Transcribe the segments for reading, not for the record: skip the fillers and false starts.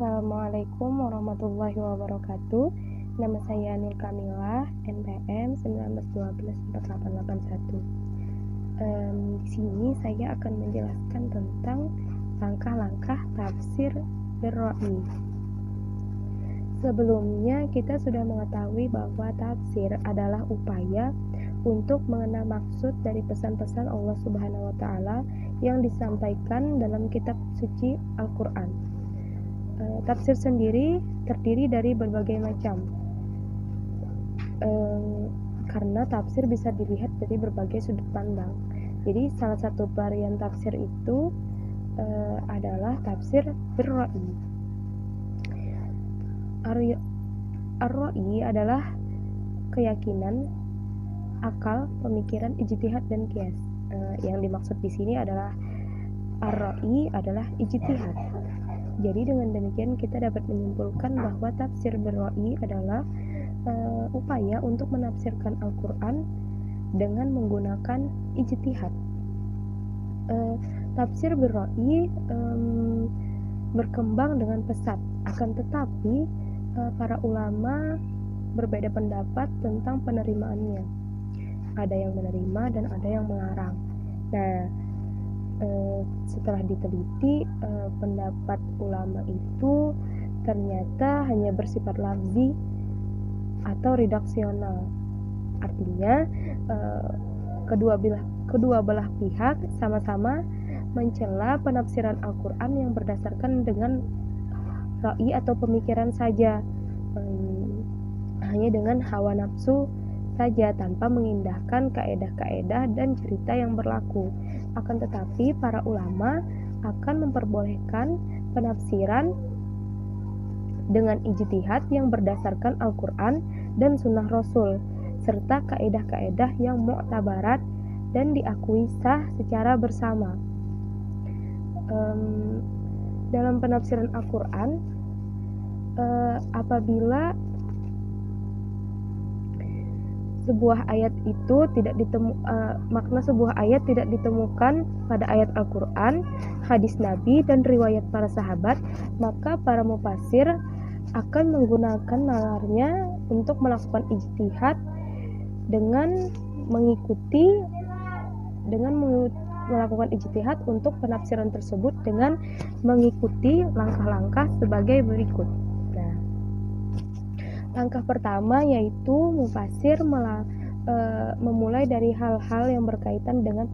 Assalamualaikum warahmatullahi wabarakatuh. Nama saya Nur Kamila, NPM 19124881. Di sini saya akan menjelaskan tentang langkah-langkah tafsir bir-ra'i. Sebelumnya kita sudah mengetahui bahwa tafsir adalah upaya untuk mengenal maksud dari pesan-pesan Allah Subhanahu wa taala yang disampaikan dalam kitab suci Al-Qur'an. Tafsir sendiri terdiri dari berbagai macam, karena tafsir bisa dilihat dari berbagai sudut pandang. Jadi salah satu varian tafsir itu adalah tafsir bir-ra'i. Ar-ra'i adalah keyakinan, akal, pemikiran, ijtihad, dan qiyas. Yang dimaksud di sini adalah ar-ra'i adalah ijtihad. Jadi dengan demikian kita dapat menyimpulkan bahwa tafsir bir-ra'i adalah upaya untuk menafsirkan Al-Quran dengan menggunakan ijtihad. Tafsir bir-ra'i berkembang dengan pesat, akan tetapi para ulama berbeda pendapat tentang penerimaannya. Ada yang menerima dan ada yang melarang. Nah, setelah diteliti, pendapat ulama itu ternyata hanya bersifat lafzi atau redaksional. Artinya kedua belah pihak sama-sama mencela penafsiran Al-Quran yang berdasarkan dengan ra'i atau pemikiran saja, hanya dengan hawa nafsu saja tanpa mengindahkan kaedah-kaedah dan cerita yang berlaku. Akan tetapi para ulama akan memperbolehkan penafsiran dengan ijtihad yang berdasarkan Al-Quran dan Sunnah Rasul, serta kaedah-kaedah yang mu'tabarat dan diakui sah secara bersama. Dalam penafsiran Al-Quran, apabila sebuah ayat itu makna sebuah ayat tidak ditemukan pada ayat Al-Quran, hadis Nabi, dan riwayat para sahabat, maka para mufassir akan menggunakan nalarnya untuk melakukan ijtihad dengan melakukan ijtihad untuk penafsiran tersebut dengan mengikuti langkah-langkah sebagai berikut. Langkah pertama yaitu mufassir memulai dari hal-hal yang berkaitan dengan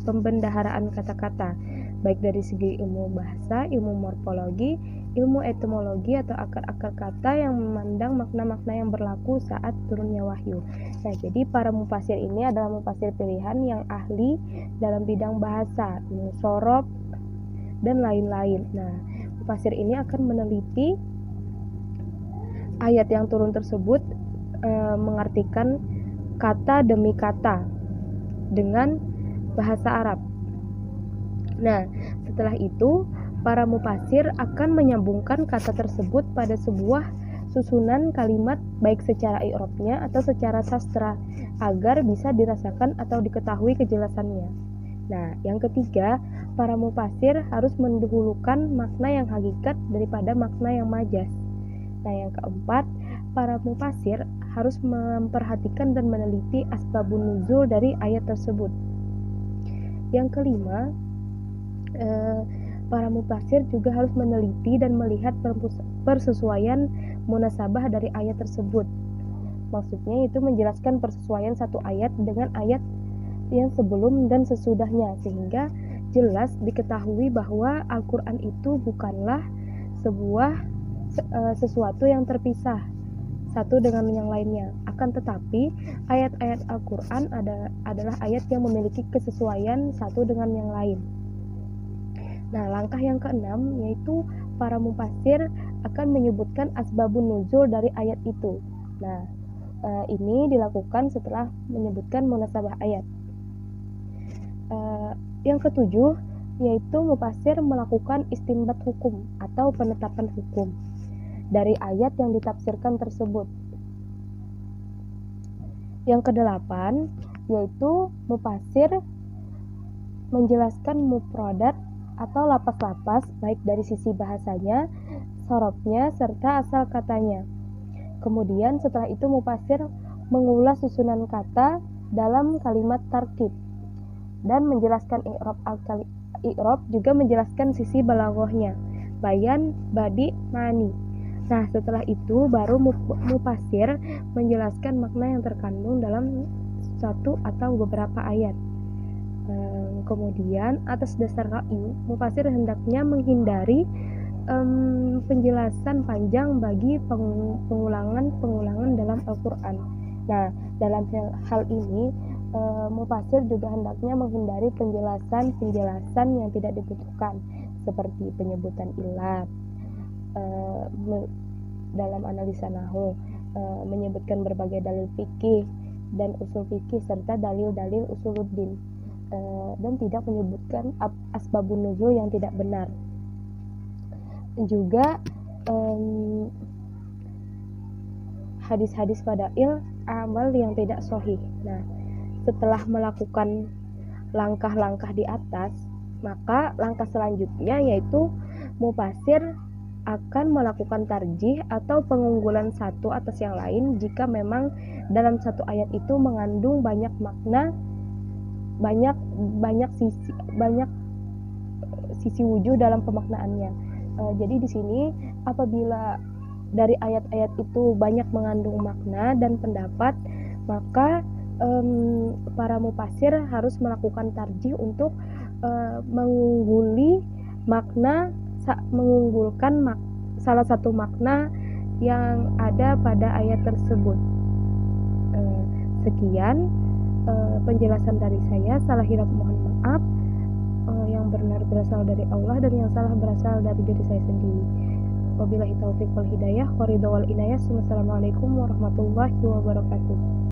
pembendaharaan kata-kata, baik dari segi ilmu bahasa, ilmu morfologi, ilmu etimologi atau akar-akar kata yang memandang makna-makna yang berlaku saat turunnya wahyu. Nah, jadi para mufassir ini adalah mufassir pilihan yang ahli dalam bidang bahasa, ilmu sorof, dan lain-lain. Nah, mufassir ini akan meneliti ayat yang turun tersebut, mengartikan kata demi kata dengan bahasa Arab. Nah, setelah itu para mufassir akan menyambungkan kata tersebut pada sebuah susunan kalimat baik secara i'rabnya atau secara sastra agar bisa dirasakan atau diketahui kejelasannya. Nah, yang ketiga, para mufassir harus mendahulukan makna yang hakikat daripada makna yang majaz. Nah, yang keempat, para mufassir harus memperhatikan dan meneliti asbabun nuzul dari ayat tersebut. Yang kelima, para mufassir juga harus meneliti dan melihat persesuaian munasabah dari ayat tersebut. Maksudnya itu menjelaskan persesuaian satu ayat dengan ayat yang sebelum dan sesudahnya, sehingga jelas diketahui bahwa Al-Quran itu bukanlah sesuatu yang terpisah satu dengan yang lainnya. Akan tetapi ayat-ayat Al-Quran adalah ayat yang memiliki kesesuaian satu dengan yang lain. Nah, langkah yang keenam yaitu para mufassir akan menyebutkan asbabun nuzul dari ayat itu. Nah, ini dilakukan setelah menyebutkan munasabah ayat. Yang ketujuh yaitu mufassir melakukan istinbat hukum atau penetapan hukum dari ayat yang ditafsirkan tersebut. Yang kedelapan yaitu mufassir menjelaskan mufradat atau lapas-lapas baik dari sisi bahasanya sorobnya, serta asal katanya. Kemudian setelah itu mufasir mengulas susunan kata dalam kalimat tarkib dan menjelaskan i'rab, juga menjelaskan sisi balaghahnya, bayan, badi, ma'ani. Nah, setelah itu baru mufasir menjelaskan makna yang terkandung dalam satu atau beberapa ayat. Kemudian atas dasar ra'yu, mufasir hendaknya menghindari penjelasan panjang bagi pengulangan dalam Al-Quran. Nah, dalam hal ini mufasir juga hendaknya menghindari penjelasan yang tidak dibutuhkan, seperti penyebutan ilat dalam analisa nahwu, menyebutkan berbagai dalil fikih dan usul fikih serta dalil-dalil usuluddin, dan tidak menyebutkan asbabun nuzul yang tidak benar. Juga hadis-hadis fadail amal yang tidak sahih. Nah, setelah melakukan langkah-langkah di atas, maka langkah selanjutnya yaitu mufasir akan melakukan tarjih atau pengunggulan satu atas yang lain jika memang dalam satu ayat itu mengandung banyak makna, banyak sisi wujud dalam pemaknaannya. Jadi di sini apabila dari ayat-ayat itu banyak mengandung makna dan pendapat, maka para mufasir harus melakukan tarjih untuk mengunggulkan salah satu makna yang ada pada ayat tersebut. Sekian penjelasan dari saya. Salah hilaf mohon maaf. Yang benar berasal dari Allah dan yang salah berasal dari diri saya sendiri. Wabillahi taufiq wal hidayah, waridha wal inayah. Wassalamualaikum warahmatullahi wabarakatuh.